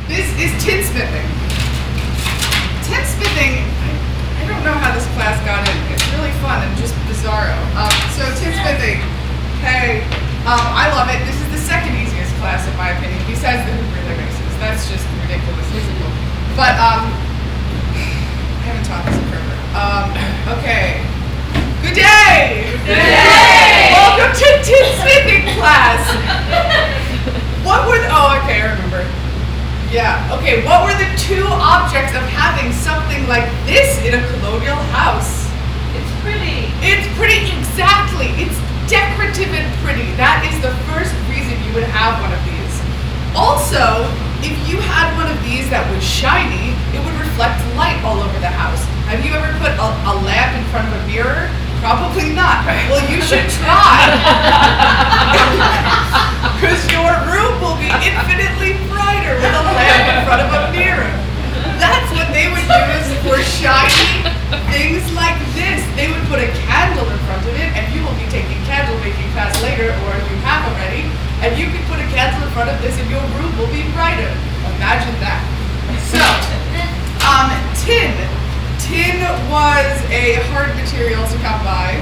This is tinsmithing. Tinsmithing, I don't know how this class got in. It's really fun and just bizarro. So tinsmithing, hey, I love it. This is the second easiest class in my opinion, besides the Hoover races. That's just ridiculous musical. But I haven't taught this in forever. Okay. Good day! Good day! Welcome to tinsmithing class. What were the, oh, okay, I remember. Yeah, okay, what were the two objects of having something like this in a colonial house? It's pretty. It's pretty, exactly. It's decorative and pretty. That is the first reason you would have one of these. Also, if you had one of these that was shiny, it would reflect light all over the house. Have you ever put a lamp in front of a mirror? Probably not. Well, you should try. Because your room will be infinitely brighter with a lamp in front of a mirror. That's what they would use for shiny things like this. They would put a candle in front of it, and you will be taking candle making class later, or if you have already, and you can put a candle in front of this and your room will be brighter. Imagine that. So, tin. Tin was a hard material to come by,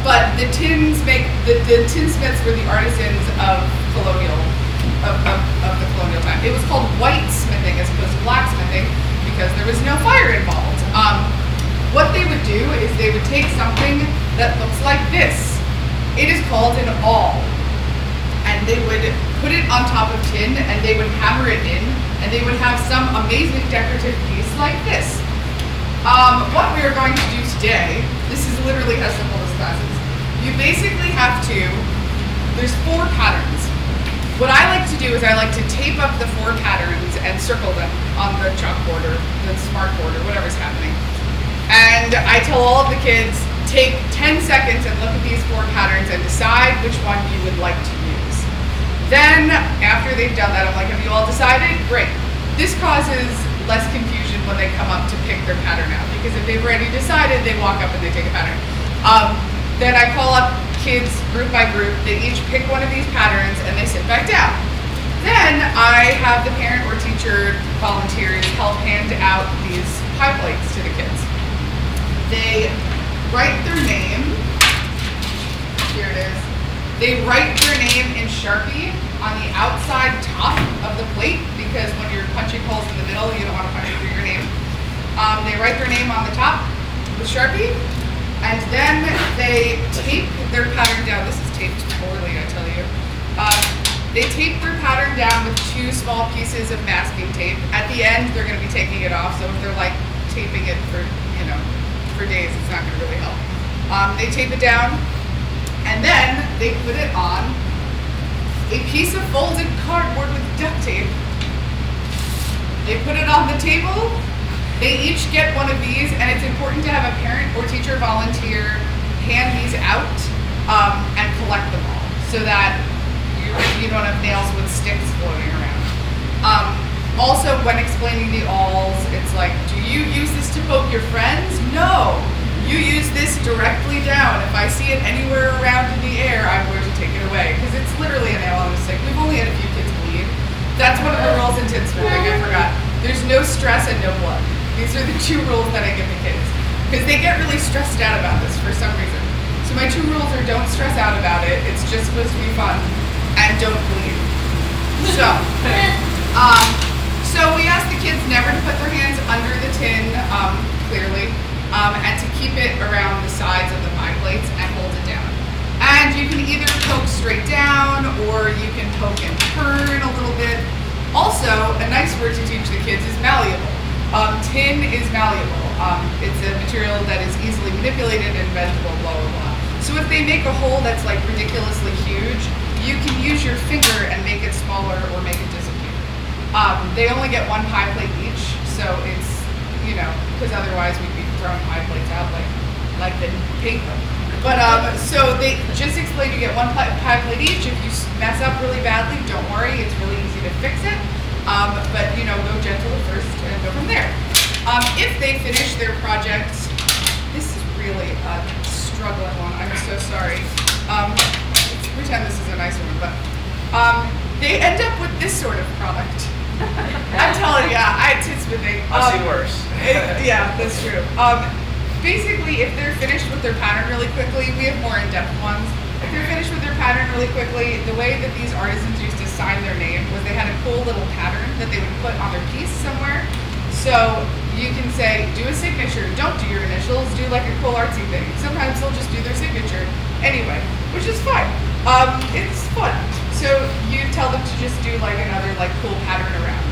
but the tinsmiths were the artisans of the colonial time. It was called whitesmithing as opposed to blacksmithing because there was no fire involved. What they would do is they would take something that looks like this. It is called an awl, and they would put it on top of tin and they would hammer it in, and they would have some amazing decorative piece like this. What we are going to do today, this is literally as simple as classes. You basically have to, there's 4 patterns. What I like to do is I like to tape up the 4 patterns and circle them on the chalkboard or the smartboard or whatever's happening. And I tell all of the kids, take 10 seconds and look at these 4 patterns and decide which one you would like to use. Then, after they've done that, I'm like, have you all decided? Great. This causes less confusion when they come up to pick their pattern out, because if they've already decided, they walk up and they take a pattern. Then I call up kids group by group, they each pick one of these patterns and they sit back down. Then I have the parent or teacher volunteers help hand out these pie plates to the kids. They write their name, here it is, they write their name in Sharpie on the outside top of the plate, because when you're punching holes in the middle, you don't want to punch through your name. They write their name on the top with Sharpie, and then they tape their pattern down. This is taped poorly, I tell you. They tape their pattern down with 2 small pieces of masking tape. At the end, they're going to be taking it off, so if they're like taping it for, you know, for days, it's not going to really help. They tape it down, and then they put it on a piece of folded cardboard with duct tape. They put it on the table. They each get one of these, and it's important to have a parent or teacher volunteer hand these out and collect them all, so that you don't have nails with sticks floating around. Also, when explaining the awls, it's like, do you use this to poke your friends? No. You use this directly down. If I see it anywhere around in the air, I'm going to take it away, because it's literally a nail on a stick. We've only had a few kids bleed. That's one of the rules in tinsmithing, I forgot. There's no stress and no blood. These are the 2 rules that I give the kids, because they get really stressed out about this for some reason. So my 2 rules are don't stress out about it, it's just supposed to be fun, and don't bleed. So, so we ask the kids never to put their hands under the tin, clearly, and to keep it around the sides of the pie plates and hold it down. And you can either poke straight down, or you can poke and turn a little bit. Also, a nice word to teach the kids is malleable. Tin is malleable. It's a material that is easily manipulated and bendable, blah, blah, blah. So if they make a hole that's like ridiculously huge, you can use your finger and make it smaller or make it disappear. They only get 1 pie plate each, so it's, you know, because otherwise we'd be throwing pie plates out like the paper. But so they just explain you get 1 pie plate each. If you mess up really badly, don't worry, it's really easy to fix it. But you know, go gentle at first and go from there. If they finish their projects, this is really a struggling one. I'm so sorry. Let's pretend this is a nice one, but they end up with this sort of product. I'm telling you, it's been thing. I've seen worse. Yeah, that's true. Basically, if they're finished with their pattern really quickly, we have more in-depth ones. If they're finished with their pattern really quickly, the way that these artisans used to sign their name was they had a cool little pattern that they would put on their piece somewhere. So you can say, do a signature, don't do your initials, do like a cool artsy thing. Sometimes they'll just do their signature anyway, which is fine. It's fun. So you tell them to just do like another like cool pattern around.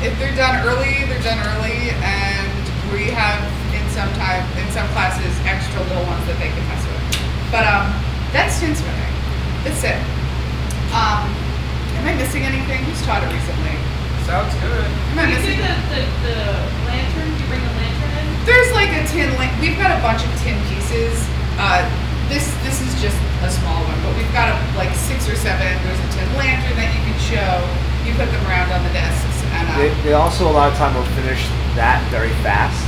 If they're done early, they're done early, and we have in some classes extra little ones that they can mess with. But that's tinsmithing. That's it. Am I missing anything? Who's taught it recently? Sounds good. Am I You missing? do the lantern? Do you bring the lantern in? There's like a tin. We've got a bunch of tin pieces. This is just a small one, but we've got like 6 or 7. There's a tin lantern that you can show. You put them around on the desks, and They also a lot of time will finish that very fast,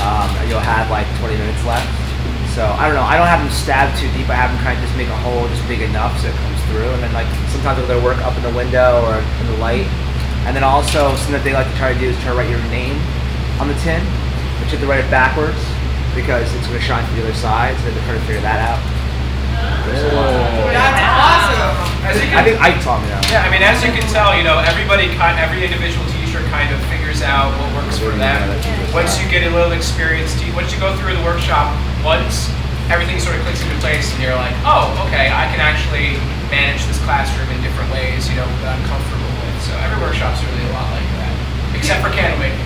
and you'll have like 20 minutes left. So I don't know. I don't have them stabbed too deep. I have them kind of just make a hole just big enough so it comes through, and then like sometimes they'll work up in the window or in the light. And then also something that they like to try to do is try to write your name on the tin, but you have to write it backwards because it's going to shine from the other side. So they're trying to figure that out. that's awesome. As you I can, think Ike taught me that. yeah, I mean, as you can tell, every individual teacher kind of figures out what works for them. Once you get a little experience, once you go through the workshop once, everything sort of clicks into place, and you're like, oh, okay, I can actually manage this classroom in different ways, that I'm comfortable with. So every workshop's really a lot like that, except for candle making,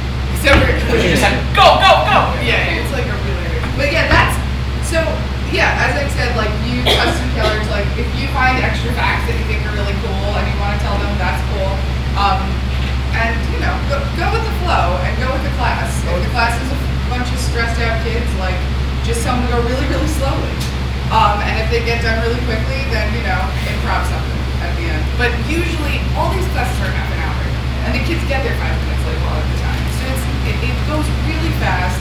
which you just have to go, go, go. Yeah, it's like a really. But yeah, as I said, like you custom killers, like if you find extra facts that you think are really cool and you want to tell them, that's cool. And go with the flow and go with the class. If the class is a bunch of stressed out kids, like just tell them to go really, really slowly. And if they get done really quickly, then improv something at the end. But usually, all these classes are half an hour, and the kids get there 5 minutes like all of the time. So it goes really fast,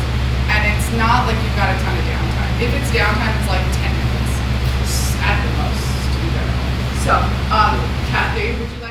and it's not like you've got a ton of downtime. If it's downtime, it's like 10 minutes at the most to be done. So, Kathy, would you like